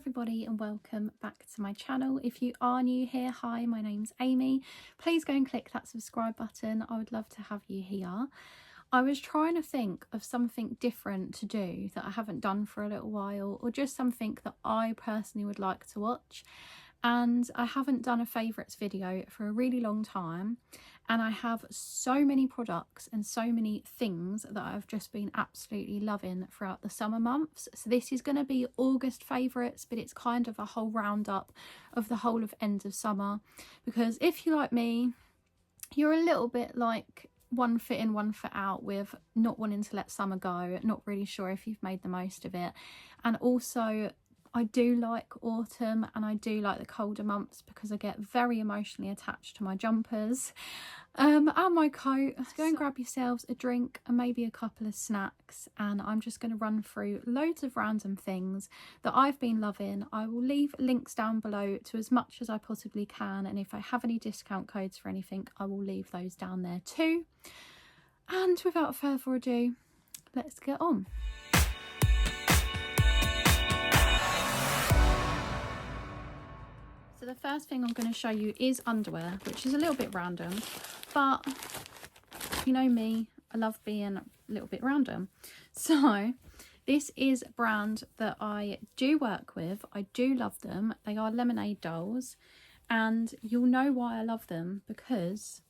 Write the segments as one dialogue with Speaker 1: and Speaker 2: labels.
Speaker 1: everybody and welcome back to my channel. If you are new here, hi, my name's Amy. Please go and click that subscribe button. I would love to have you here. I was trying to think of something different to do that I haven't done for a little while, or just something that I personally would like to watch. And I haven't done a favourites video for a really long time, and I have so many products and so many things that I've just been absolutely loving throughout the summer months. So this is going to be August favourites, but it's kind of a whole roundup of the whole of end of summer, because if you're like me, you're a little bit like one foot in, one foot out with not wanting to let summer go, not really sure if you've made the most of it. And also I do like autumn and I do like the colder months because I get very emotionally attached to my jumpers and my coat. So go and grab yourselves a drink and maybe a couple of snacks, and I'm just going to run through loads of random things that I've been loving. I will leave links down below to as much as I possibly can, and if I have any discount codes for anything, I will leave those down there too. And without further ado, let's get on. So the first thing I'm going to show you is underwear, which is a little bit random, but you know me, I love being a little bit random. So this is a brand that I do work with. I do love them. They are Lemonade dolls, and you'll know why I love them, because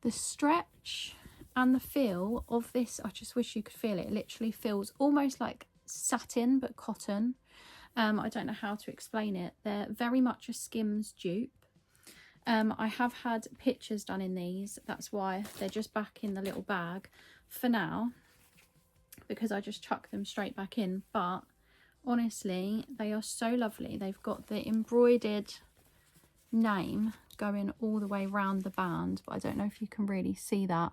Speaker 1: the stretch and the feel of this, I just wish you could feel it. It literally feels almost like satin but cotton. I don't know how to explain it. They're very much a Skims dupe. I have had pictures done in these. That's why they're just back in the little bag for now, because I just chuck them straight back in. But honestly, they are so lovely. They've got the embroidered name going all the way around the band, but I don't know if you can really see that.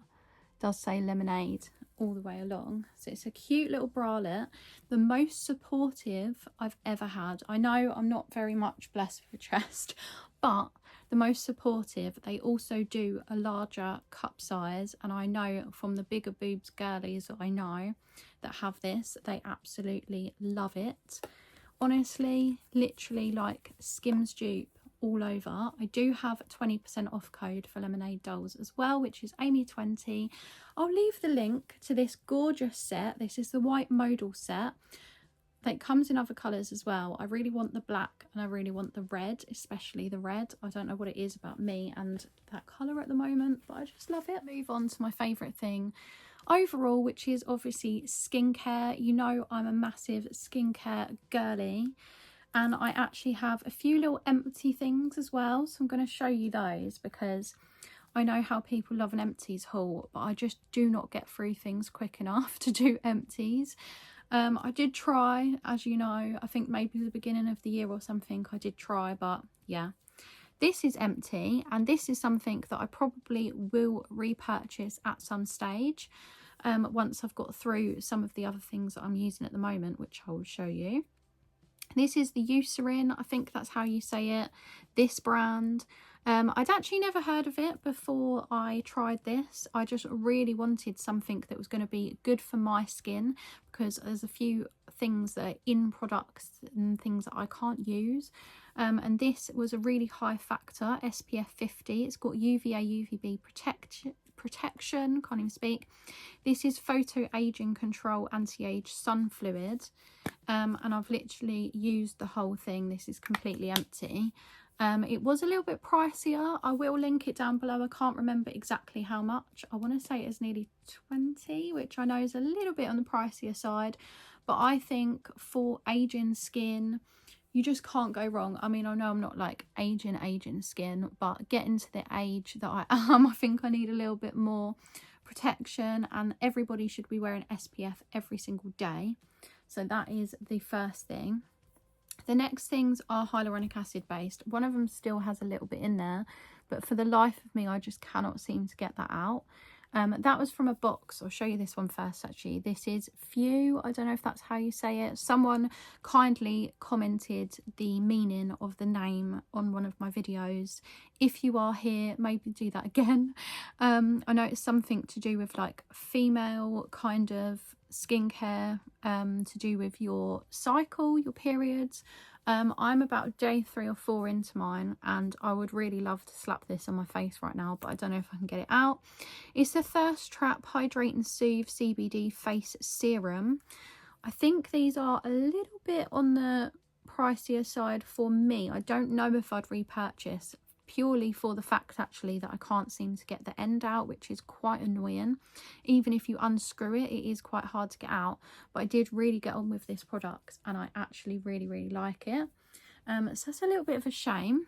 Speaker 1: It does say Lemonade all the way along. So it's a cute little bralette, the most supportive I've ever had. I know I'm not very much blessed with a chest, but the most supportive. They also do a larger cup size, and I know from the bigger boobs girlies that I know that have this, they absolutely love it. Honestly, literally like Skims dupe all over. I do have a 20% off code for Lemonade dolls as well, which is Amy20. I'll leave the link to this gorgeous set. This is the white modal set. It comes in other colours as well. I really want the black and I really want the red, especially the red. I don't know what it is about me and that colour at the moment, but I just love it. Move on to my favourite thing overall, which is obviously skincare. You know I'm a massive skincare girly, and I actually have a few little empty things as well. So I'm going to show you those, because I know how people love an empties haul, but I just do not get through things quick enough to do empties. I did try, as you know, I think maybe the beginning of the year or something, I did try, but yeah. This is empty, and this is something that I probably will repurchase at some stage once I've got through some of the other things that I'm using at the moment, which I will show you. This is the Eucerin, I think that's how you say it, this brand. I'd actually never heard of it before I tried this. I just really wanted something that was going to be good for my skin, because there's a few things that are in products and things that I can't use. And this was a really high factor, SPF 50. It's got UVA, UVB protection, can't even speak. This is photo aging control anti-age sun fluid, and I've literally used the whole thing. This is completely empty. It was a little bit pricier. I will link it down below. I can't remember exactly how much. I want to say it's nearly 20, which I know is a little bit on the pricier side, but I think for aging skin, you just can't go wrong. I mean, I know I'm not like aging skin, but getting to the age that I am, I think I need a little bit more protection, and everybody should be wearing SPF every single day. So that is the first thing. The next things are hyaluronic acid based. One of them still has a little bit in there, but for the life of me, I just cannot seem to get that out. That was from a box. I'll show you this one first, actually. This is Few. I don't know if that's how you say it. Someone kindly commented the meaning of the name on one of my videos. If you are here, maybe do that again. I know it's something to do with like female kind of skincare to do with your cycle, your periods. I'm about day 3 or 4 into mine, and I would really love to slap this on my face right now, but I don't know if I can get it out. It's the Thirst Trap Hydrate and Soothe CBD Face Serum. I think these are a little bit on the pricier side for me. I don't know if I'd repurchase, purely for the fact actually that I can't seem to get the end out, which is quite annoying. Even if you unscrew it, it is quite hard to get out, but I did really get on with this product and I actually really like it. So it's a little bit of a shame.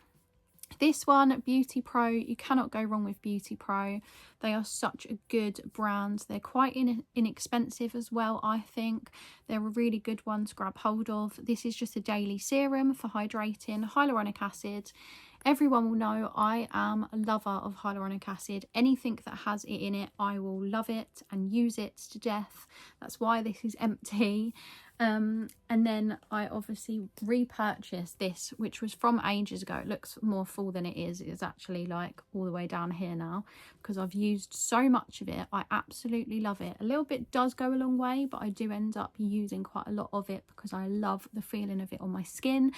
Speaker 1: This one, Beauty Pro, you cannot go wrong with Beauty Pro. They are such a good brand. They're quite inexpensive as well, I think. They're a really good one to grab hold of. This is just a daily serum for hydrating, hyaluronic acid. Everyone will know I am a lover of hyaluronic acid. Anything that has it in it, I will love it and use it to death. That's why this is empty. And then I obviously repurchased this, which was from ages ago. It looks more full than it is. It's actually like all the way down here now because I've used so much of it. I absolutely love it. A little bit does go a long way, but I do end up using quite a lot of it because I love the feeling of it on my skin.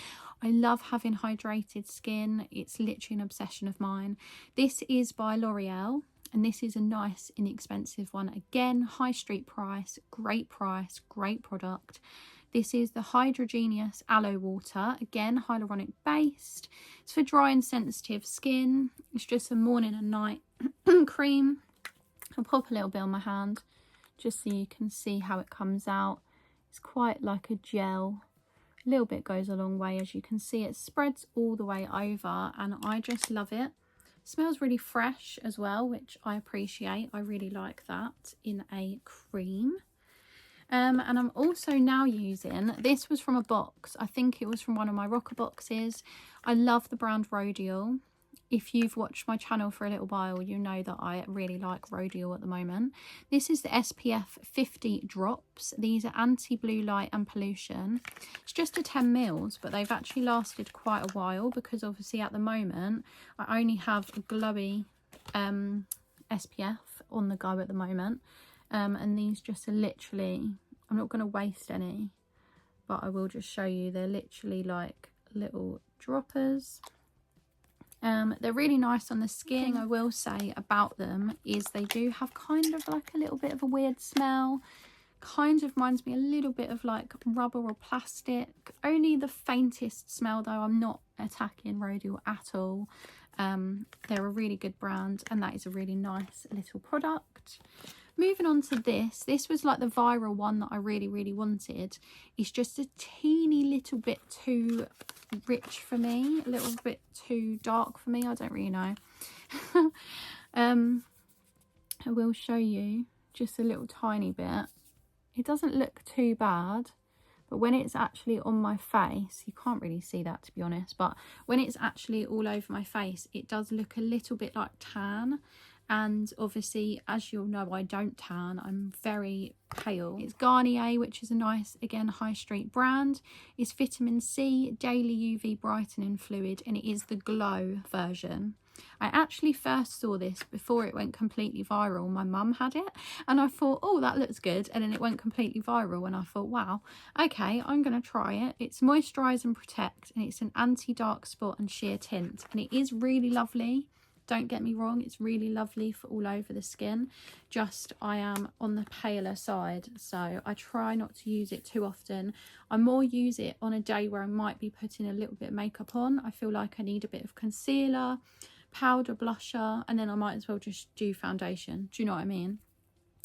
Speaker 1: I love having hydrated skin. It's literally an obsession of mine. This is by L'Oreal. And this is a nice, inexpensive one. Again, high street price, great product. This is the Hydrogenous Aloe Water. Again, hyaluronic based. It's for dry and sensitive skin. It's just a morning and night cream. I'll pop a little bit on my hand just so you can see how it comes out. It's quite like a gel. A little bit goes a long way. As you can see, it spreads all the way over and I just love it. Smells really fresh as well, which I appreciate. I really like that in a cream. And I'm also now using, this was from a box. I think it was from one of my rocker boxes. I love the brand Rodial. If you've watched my channel for a little while, you know that I really like Rodial at the moment. This is the SPF 50 drops. These are anti-blue light and pollution. It's just a 10 mils, but they've actually lasted quite a while because obviously at the moment I only have a glowy SPF on the go at the moment. And these just are literally, I'm not going to waste any, but I will just show you. They're literally like little droppers. They're really nice on the skin. The thing I will say about them is they do have kind of like a little bit of a weird smell. Kind of reminds me a little bit of like rubber or plastic. Only the faintest smell though. I'm not attacking Rodial at all. They're a really good brand and that is a really nice little product. Moving on to this. This was like the viral one that I really wanted. It's just a teeny little bit too rich for me, a little bit too dark for me. I don't really know. I will show you just a little tiny bit. It doesn't look too bad, but when it's actually on my face, you can't really see that to be honest, but when it's actually all over my face, it does look a little bit like tan. And obviously, as you'll know, I don't tan. I'm very pale. It's Garnier, which is a nice, again, high street brand. It's vitamin C, daily UV brightening fluid, and it is the glow version. I actually first saw this before it went completely viral. My mum had it and I thought, oh, that looks good. And then it went completely viral and I thought, wow, okay, I'm going to try it. It's moisturise and protect, and it's an anti-dark spot and sheer tint. And it is really lovely. Don't get me wrong, it's really lovely for all over the skin. Just I am on the paler side, so I try not to use it too often. I more use it on a day where I might be putting a little bit of makeup on. I feel like I need a bit of concealer, powder, blusher, and then I might as well just do foundation. Do you know what I mean?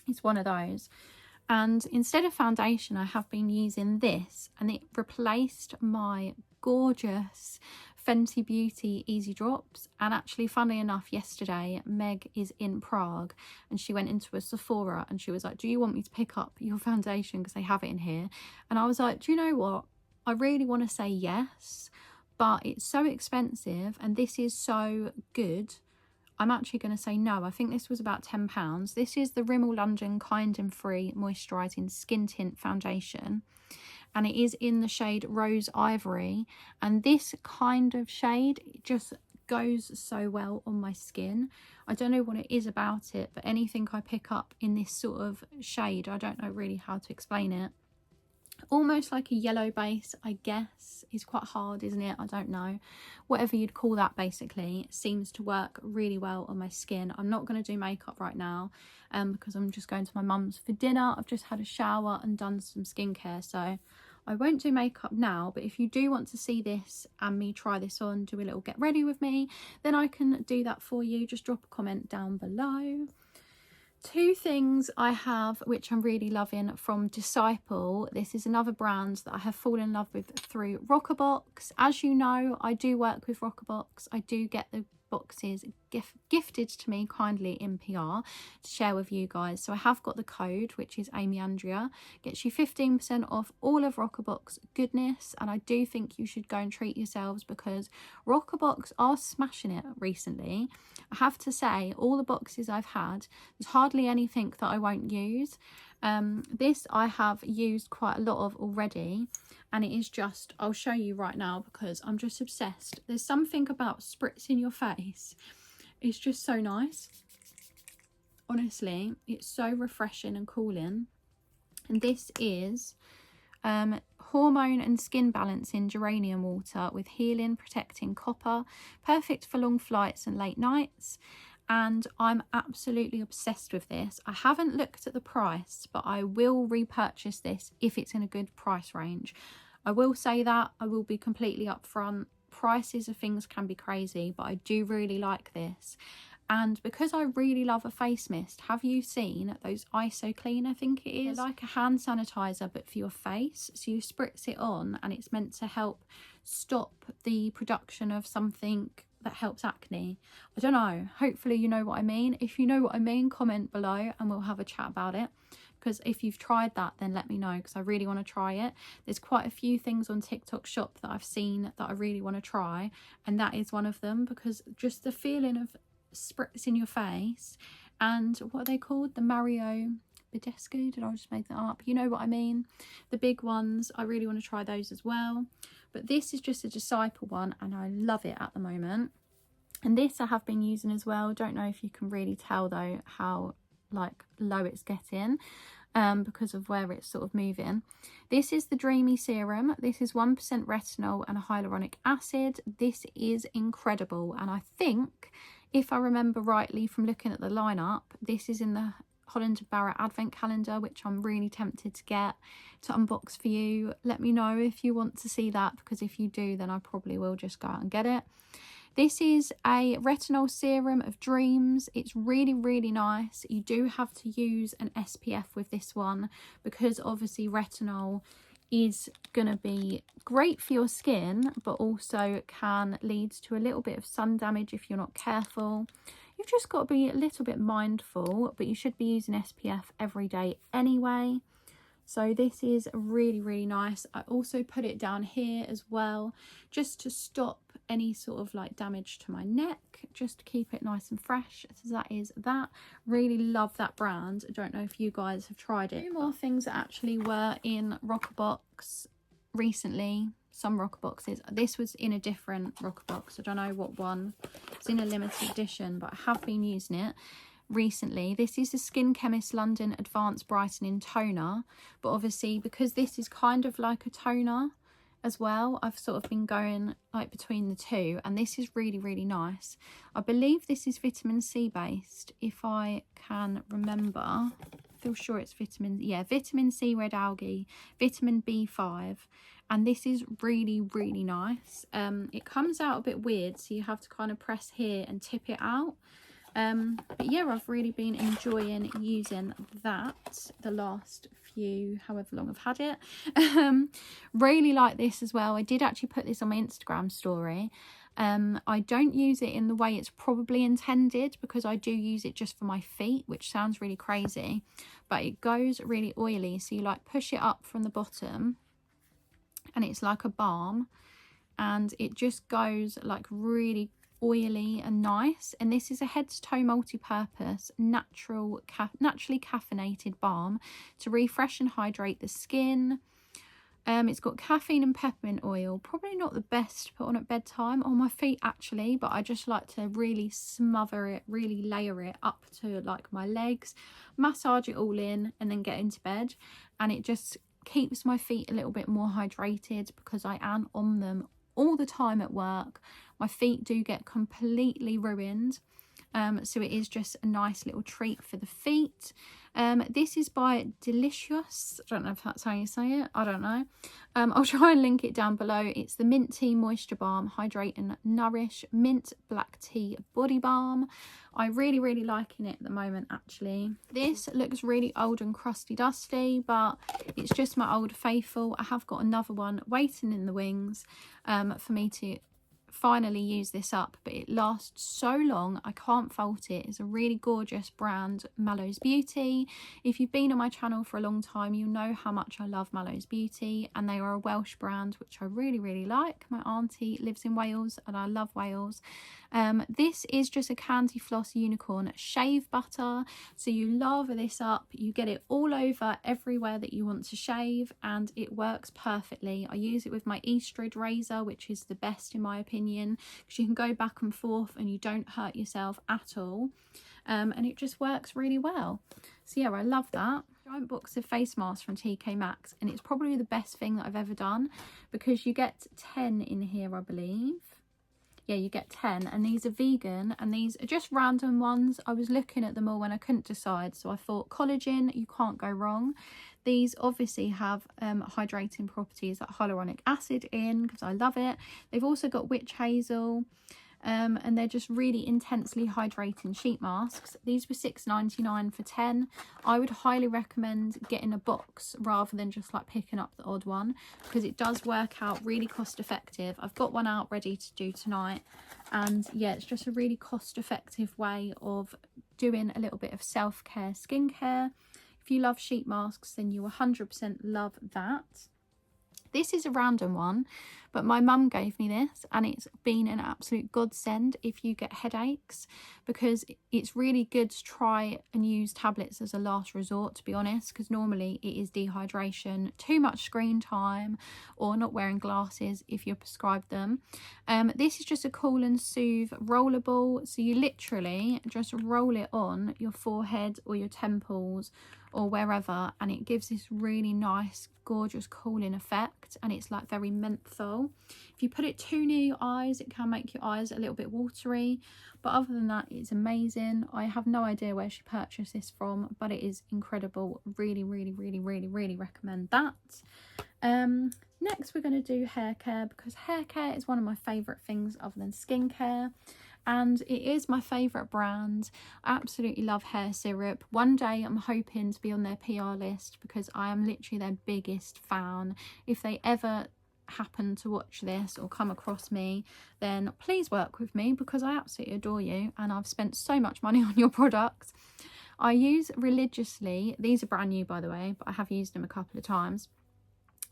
Speaker 1: It's one of those. And instead of foundation, I have been using this, and it replaced my gorgeous Fenty Beauty Easy Drops. And actually, funnily enough, yesterday Meg is in Prague and she went into a Sephora and she was like, do you want me to pick up your foundation because they have it in here? And I was like, do you know what, I really want to say yes, but it's so expensive and this is so good, I'm actually going to say no. I think this was about £10. This is the Rimmel London Kind and Free Moisturising Skin Tint Foundation. And it is in the shade Rose Ivory. And this kind of shade just goes so well on my skin. I don't know what it is about it, but anything I pick up in this sort of shade, I don't know really how to explain it. Almost like a yellow base, I guess. Is quite hard, isn't it? I don't know. Whatever you'd call that, basically, seems to work really well on my skin. I'm not going to do makeup right now because I'm just going to my mum's for dinner. I've just had a shower and done some skincare, so I won't do makeup now. But if you do want to see this and me try this on, do a little get ready with me, then I can do that for you. Just drop a comment down below. Two things I have which I'm really loving from Disciple. This is another brand that I have fallen in love with through Rockerbox. As you know, I do work with Rockerbox. I do get the boxes gifted to me kindly in PR to share with you guys. So I have got the code, which is Amy Andrea, gets you 15% off all of Rockerbox goodness, and I do think you should go and treat yourselves because Rockerbox are smashing it recently. I have to say, all the boxes I've had, there's hardly anything that I won't use. This I have used quite a lot of already, and it is just, I'll show you right now because I'm just obsessed. There's something about spritzing your face. It's just so nice. Honestly, it's so refreshing and cooling. And this is hormone and skin balancing geranium water with healing protecting copper, perfect for long flights and late nights. And I'm absolutely obsessed with this. I haven't looked at the price, but I will repurchase this if it's in a good price range. I will say that, I will be completely upfront. Prices of things can be crazy, but I do really like this. And because I really love a face mist, have you seen those ISO Clean, I think it is? They're like a hand sanitizer but for your face. So you spritz it on and it's meant to help stop the production of something that helps acne. I don't know, hopefully you know what I mean. If you know what I mean, comment below and we'll have a chat about it. Because if you've tried that, then let me know because I really want to try it. There's quite a few things on TikTok Shop that I've seen that I really want to try, and that is one of them, because just the feeling of spritz in your face. And what are they called? The Mario Badescu? Did I just make that up? You know what I mean? The big ones, I really want to try those as well. But this is just a Disciple one and I love it at the moment. And this I have been using as well. Don't know if you can really tell though how like low it's getting because of where it's sort of moving. This is the Dreamy Serum. This is 1% retinol and a hyaluronic acid. This is incredible, and I think if I remember rightly from looking at the lineup, this is in the Holland & Barrett advent calendar, which I'm really tempted to get to unbox for you. Let me know if you want to see that, because if you do, then I probably will just go out and get it. This is a retinol serum of dreams. It's really, really nice. You do have to use an SPF with this one because obviously retinol is going to be great for your skin, but also can lead to a little bit of sun damage if you're not careful. You've just got to be a little bit mindful, but you should be using SPF every day anyway. So this is really, really nice. I also put it down here as well, just to stop any sort of like damage to my neck, just to keep it nice and fresh. So that is that. Really love that brand. I don't know if you guys have tried it. Two more things that actually were in Rockerbox recently. Some Rockerboxes. This was in a different Rockerbox. I don't know what one. It's in a limited edition, but I have been using it recently. This is the Skin Chemist London Advanced Brightening Toner, but obviously because this is kind of like a toner as well, I've sort of been going like between the two, and this is really, really nice. I believe this is vitamin C based, if I can remember. I feel sure it's vitamin C, red algae, vitamin B5, and this is really, really nice. It comes out a bit weird, so you have to kind of press here and tip it out. But yeah, I've really been enjoying using that the last few, however long I've had it. Really like this as well. I did actually put this on my Instagram story. I don't use it in the way it's probably intended, because I do use it just for my feet, which sounds really crazy, but it goes really oily. So you like push it up from the bottom and it's like a balm, and it just goes like really oily and nice. And this is a head to toe multi-purpose naturally caffeinated balm to refresh and hydrate the skin. It's got caffeine and peppermint oil. Probably not the best to put on at bedtime on my feet actually, but I just like to really smother it, really layer it up to like my legs, massage it all in and then get into bed. And it just keeps my feet a little bit more hydrated because I am on them all the time at work. My feet do get completely ruined. So it is just a nice little treat for the feet. This is by Delicious. I don't know if that's how you say it. I don't know. I'll try and link it down below. It's the Mint Tea Moisture Balm Hydrate and Nourish Mint Black Tea Body Balm. I really liking it at the moment actually. This looks really old and crusty dusty, but it's just my old faithful. I have got another one waiting in the wings for me to finally use this up, but it lasts so long I can't fault it. It's a really gorgeous brand, Mallow's Beauty. If you've been on my channel for a long time, you'll know how much I love Mallow's Beauty, and they are a Welsh brand which I really like. My auntie lives in Wales and I love Wales. This is just a candy floss unicorn shave butter, so you lather this up, you get it all over everywhere that you want to shave, and it works perfectly. I use it with my Eastrid razor, which is the best in my opinion, because you can go back and forth and you don't hurt yourself at all, and it just works really well. So yeah, I love that. Giant box of face masks from TK Maxx, and it's probably the best thing that I've ever done because you get 10 in here, I believe. Yeah, you get 10, and these are vegan, and these are just random ones. I was looking at them all when I couldn't decide, so I thought collagen, you can't go wrong. These obviously have hydrating properties like hyaluronic acid in, because I love it. They've also got witch hazel, and they're just really intensely hydrating sheet masks. These were $6.99 for 10. I would highly recommend getting a box rather than just like picking up the odd one, because it does work out really cost effective. I've got one out ready to do tonight, and yeah, it's just a really cost effective way of doing a little bit of self-care skincare. If you love sheet masks, then you 100% love that. This is a random one, but my mum gave me this, and it's been an absolute godsend if you get headaches, because it's really good to try and use tablets as a last resort, to be honest, because normally it is dehydration, too much screen time, or not wearing glasses if you're prescribed them. This is just a Cool and Soothe rollable, so you literally just roll it on your forehead or your temples or wherever, and it gives this really nice gorgeous cooling effect, and it's like very menthol. If you put it too near your eyes, it can make your eyes a little bit watery, but other than that, it's amazing. I have no idea where she purchased this from, but it is incredible. Really recommend that. Next we're going to do hair care, because hair care is one of my favorite things other than skincare, and it is my favourite brand. I absolutely love Hair Syrup. One day I'm hoping to be on their PR list, because I am literally their biggest fan. If they ever happen to watch this or come across me, then please work with me, because I absolutely adore you and I've spent so much money on your products. I use religiously, these are brand new by the way, but I have used them a couple of times,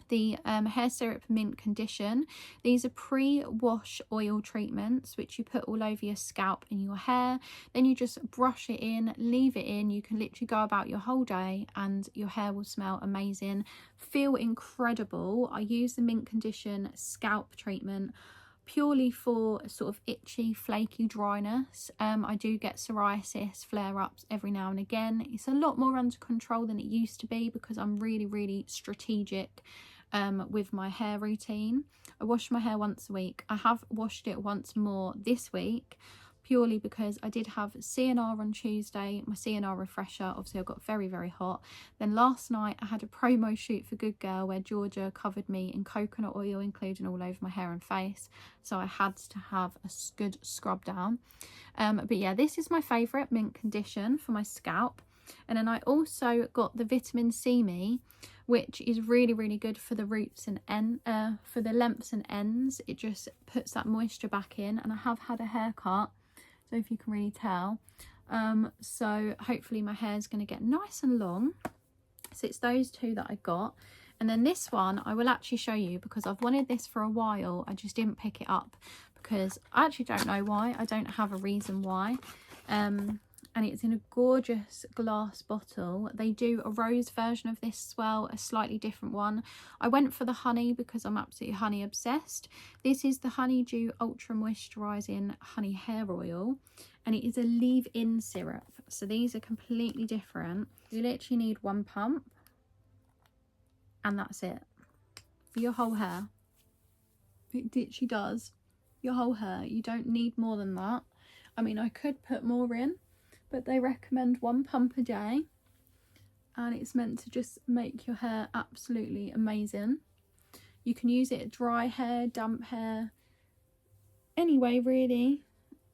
Speaker 1: the Hair Syrup Mint Condition. These are pre-wash oil treatments which you put all over your scalp and your hair, then you just brush it in, leave it in. You can literally go about your whole day and your hair will smell amazing, feel incredible. I use the Mint Condition scalp treatment purely for sort of itchy, flaky dryness. I do get psoriasis flare-ups every now and again. It's a lot more under control than it used to be, because I'm really strategic with my hair routine. I wash my hair once a week. I have washed it once more this week, purely because I did have CNR on Tuesday, my CNR refresher. Obviously I got very hot. Then last night I had a promo shoot for Good Girl where Georgia covered me in coconut oil, including all over my hair and face, so I had to have a good scrub down. But yeah, this is my favourite Mint Condition for my scalp. And then I also got the Vitamin C Me, which is really good for the roots and for the lengths and ends. It just puts that moisture back in, and I have had a haircut, so if you can really tell, so hopefully my hair is going to get nice and long. So it's those two that I got. And then this one I will actually show you, because I've wanted this for a while. I just didn't pick it up because I actually don't know why. I don't have a reason why. and it's in a gorgeous glass bottle. They do a rose version of this as well, a slightly different one. I went for the honey because I'm absolutely honey obsessed. This is the Honeydew Ultra Moisturising Honey Hair Oil, and it is a leave-in syrup. So these are completely different. You literally need 1 pump, and that's it for your whole hair. It literally does your whole hair. You don't need more than that. I mean, I could put more in, but they recommend 1 pump a day, and it's meant to just make your hair absolutely amazing. You can use it dry hair, damp hair, anyway really.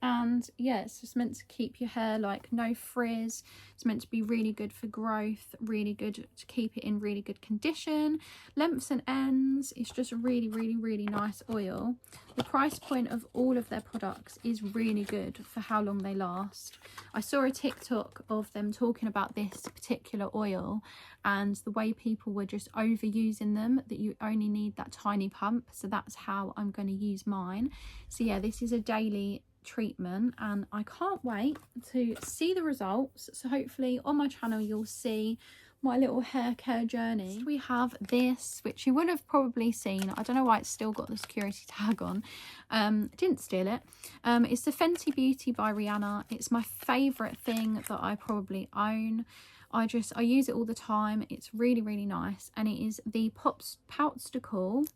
Speaker 1: And yeah, it's just meant to keep your hair like no frizz. It's meant to be really good for growth, really good to keep it in really good condition, lengths and ends. It's just a really nice oil. The price point of all of their products is really good for how long they last. I saw a TikTok of them talking about this particular oil and the way people were just overusing them, that you only need that tiny pump. So that's how I'm going to use mine. So yeah, this is a daily treatment, and I can't wait to see the results. So hopefully on my channel you'll see my little hair care journey. We have this, which you would have probably seen. I don't know why it's still got the security tag on. Didn't steal it. It's the Fenty Beauty by Rihanna. It's my favorite thing that I probably own. I use it all the time. It's really nice, and it is the Poutstical,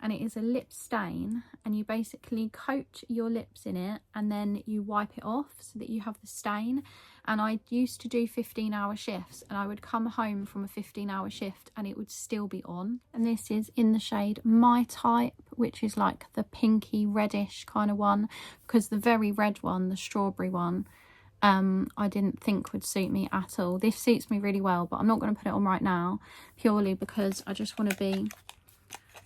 Speaker 1: and it is a lip stain, and you basically coat your lips in it and then you wipe it off so that you have the stain. And I used to do 15-hour shifts, and I would come home from a 15-hour shift and it would still be on. And this is in the shade My Type, which is like the pinky reddish kind of one, because the very red one, the strawberry one, I didn't think would suit me at all. This suits me really well, but I'm not going to put it on right now, purely because I just want to be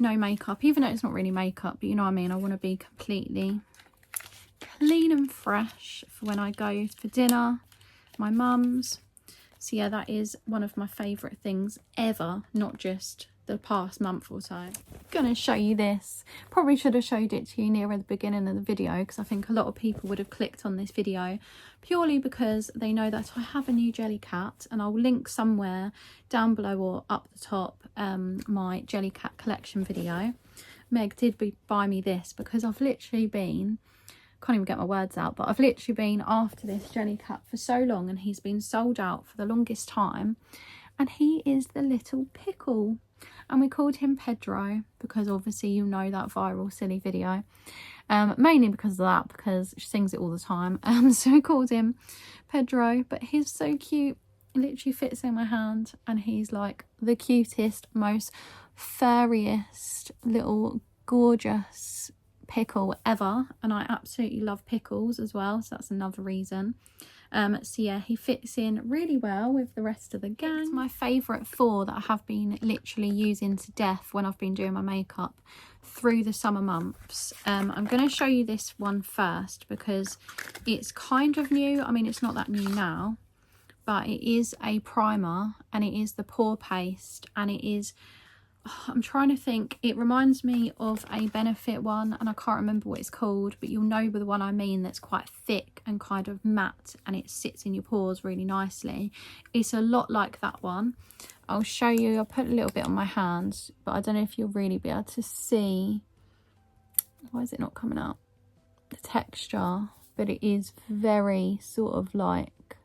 Speaker 1: no makeup, even though it's not really makeup, but you know what I mean. I want to be completely clean and fresh for when I go for dinner, my mum's. So yeah, that is one of my favourite things ever, not just the past month or so. Gonna show you this. Probably should have showed it to you nearer the beginning of the video, because I think a lot of people would have clicked on this video purely because they know that I have a new Jellycat, and I'll link somewhere down below or up the top my Jellycat collection video. Meg did buy me this because I've literally been, can't even get my words out, but I've literally been after this Jellycat for so long, and he's been sold out for the longest time, and he is the little pickle. And we called him Pedro because obviously you know that viral silly video, mainly because of that, because she sings it all the time. So we called him Pedro, but he's so cute. It literally fits in my hand, and he's like the cutest, most furriest little gorgeous pickle ever, and I absolutely love pickles as well, so that's another reason. So yeah, he fits in really well with the rest of the gang. It's my favourite 4 that I have been literally using to death when I've been doing my makeup through the summer months. I'm going to show you this one first because it's kind of new. I mean, it's not that new now, but it is a primer, and it is the Pore Paste, and it is, I'm trying to think, it reminds me of a Benefit one, and I can't remember what it's called, but you'll know the one I mean, that's quite thick and kind of matte, and it sits in your pores really nicely. It's a lot like that one. I'll show you. I'll put a little bit on my hands, but I don't know if you'll really be able to see. Why is it not coming out? The texture, but it is very sort of like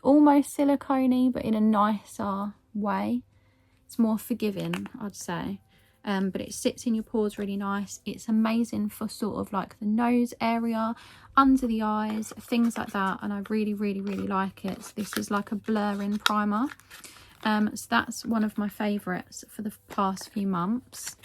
Speaker 1: almost silicone-y, but in a nicer way. It's more forgiving, I'd say, but it sits in your pores really nice. It's amazing for sort of like the nose area, under the eyes, things like that, and I really like it. So this is like a blurring primer, so that's one of my favourites for the past few months.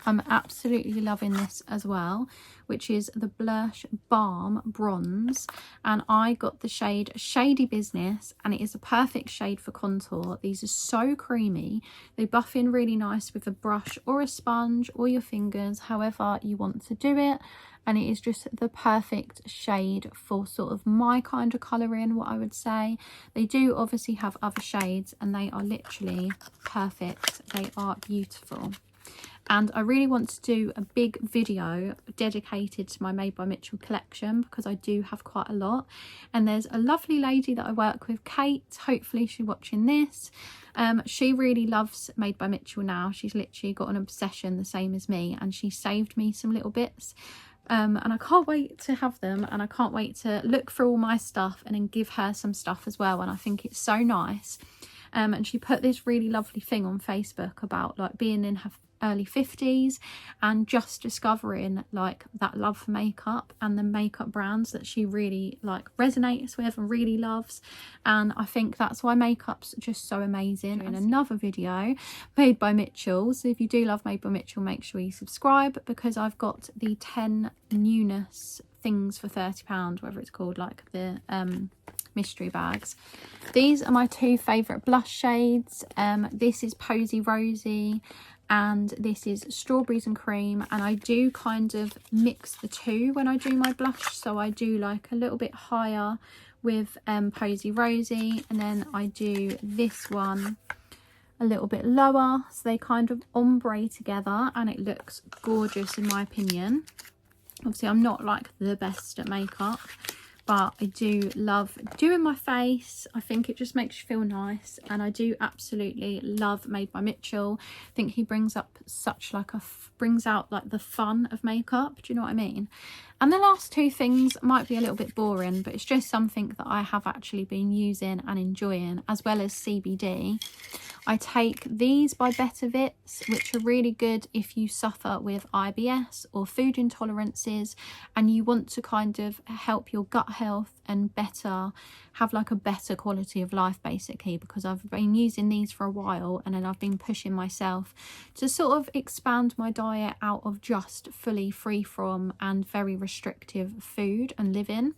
Speaker 1: I'm absolutely loving this as well, which is the Blush Balm Bronze, and I got the shade Shady Business, and it is a perfect shade for contour. These are so creamy. They buff in really nice with a brush or a sponge or your fingers, however you want to do it, and it is just the perfect shade for sort of my kind of colouring, what I would say. They do obviously have other shades, and they are literally perfect. They are beautiful. and I really want to do a big video dedicated to my Made by Mitchell collection, because I do have quite a lot. And there's a lovely lady that I work with, Kate, hopefully she's watching this. She really loves Made by Mitchell now. She's literally got an obsession the same as me, and she saved me some little bits. And I can't wait to have them, and I can't wait to look through all my stuff and then give her some stuff as well. And I think it's so nice. And she put this really lovely thing on Facebook about like being in her early 50s and just discovering like that love for makeup and the makeup brands that she really like resonates with and really loves. And I think that's why makeup's just so amazing. In another video Made by Mitchell, so if you do love Made by Mitchell, make sure you subscribe, because I've got the 10 newness things for £30, whatever it's called, like the mystery bags. These are my two favourite blush shades. This is Posy Rosy and this is Strawberries and Cream, and I do kind of mix the two when I do my blush. So I do like a little bit higher with Posy Rosy, and then I do this one a little bit lower, so they kind of ombre together and it looks gorgeous in my opinion. Obviously I'm not like the best at makeup, but I do love doing my face. I think it just makes you feel nice, and I do absolutely love Made by Mitchell. I think he brings up such like brings out like the fun of makeup, do you know what I mean? And the last two things might be a little bit boring, but it's just something that I have actually been using and enjoying, as well as CBD. I take these by Better Vits, which are really good if you suffer with IBS or food intolerances and you want to kind of help your gut health and have like a better quality of life, basically, because I've been using these for a while and then I've been pushing myself to sort of expand my diet out of just fully free from and very restrictive food and living.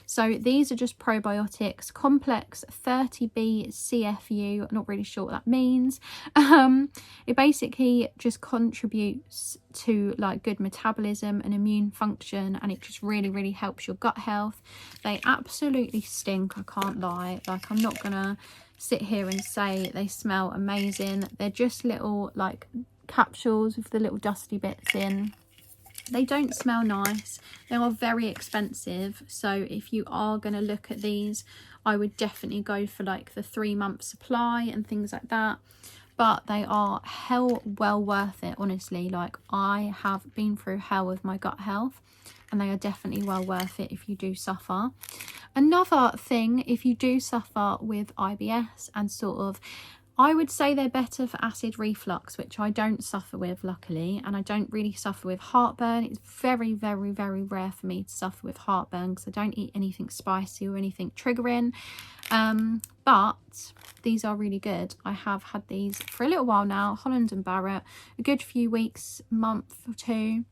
Speaker 1: So these are just probiotics, complex 30B CFU, not really sure what that means. It basically just contributes to like good metabolism and immune function, and it just really helps your gut health. They absolutely stink, I can't lie. Like, I'm not gonna sit here and say they smell amazing. They're just little like capsules with the little dusty bits in. They don't smell nice. They are very expensive, so if you are going to look at these, I would definitely go for like the 3-month supply and things like that. But they are hell well worth it, honestly. Like, I have been through hell with my gut health, and they are definitely well worth it if you do suffer. Another thing, if you do suffer with IBS and sort of, I would say they're better for acid reflux, which I don't suffer with, luckily, and I don't really suffer with heartburn. It's very rare for me to suffer with heartburn because I don't eat anything spicy or anything triggering. But these are really good. I have had these for a little while now, Holland & Barrett, a good few weeks, month or two.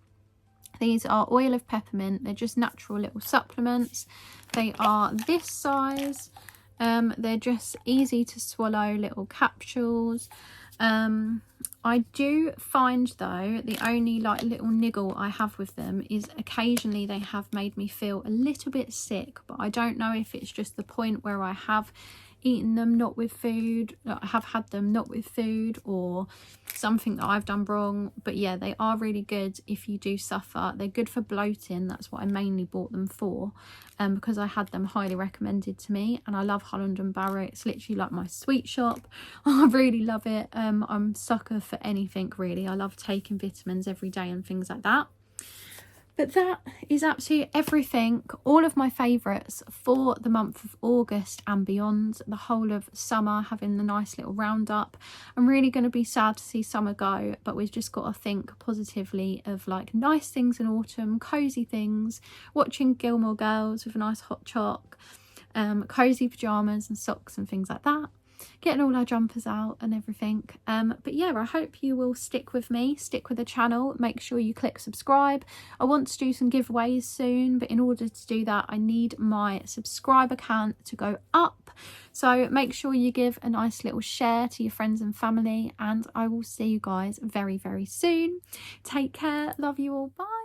Speaker 1: These are oil of peppermint. They're just natural little supplements. They are this size. They're just easy to swallow little capsules. I do find though the only like little niggle I have with them is occasionally they have made me feel a little bit sick, but I don't know if it's just the point where I have eaten them not with food, I have had them not with food, or something that I've done wrong. But yeah, they are really good if you do suffer. They're good for bloating. That's what I mainly bought them for, because I had them highly recommended to me, and I love Holland & Barrett. It's literally like my sweet shop. I really love it. I'm a sucker for anything really. I love taking vitamins every day and things like that. But that is absolutely everything, all of my favourites for the month of August and beyond, the whole of summer, having the nice little roundup. I'm really going to be sad to see summer go, but we've just got to think positively of like nice things in autumn, cosy things, watching Gilmore Girls with a nice hot choc, cosy pyjamas and socks and things like that. Getting all our jumpers out and everything. But yeah, I hope you will stick with me, stick with the channel, make sure you click subscribe. I want to do some giveaways soon, but in order to do that I need my subscriber count to go up, so make sure you give a nice little share to your friends and family, and I will see you guys very soon. Take care, love you all, bye.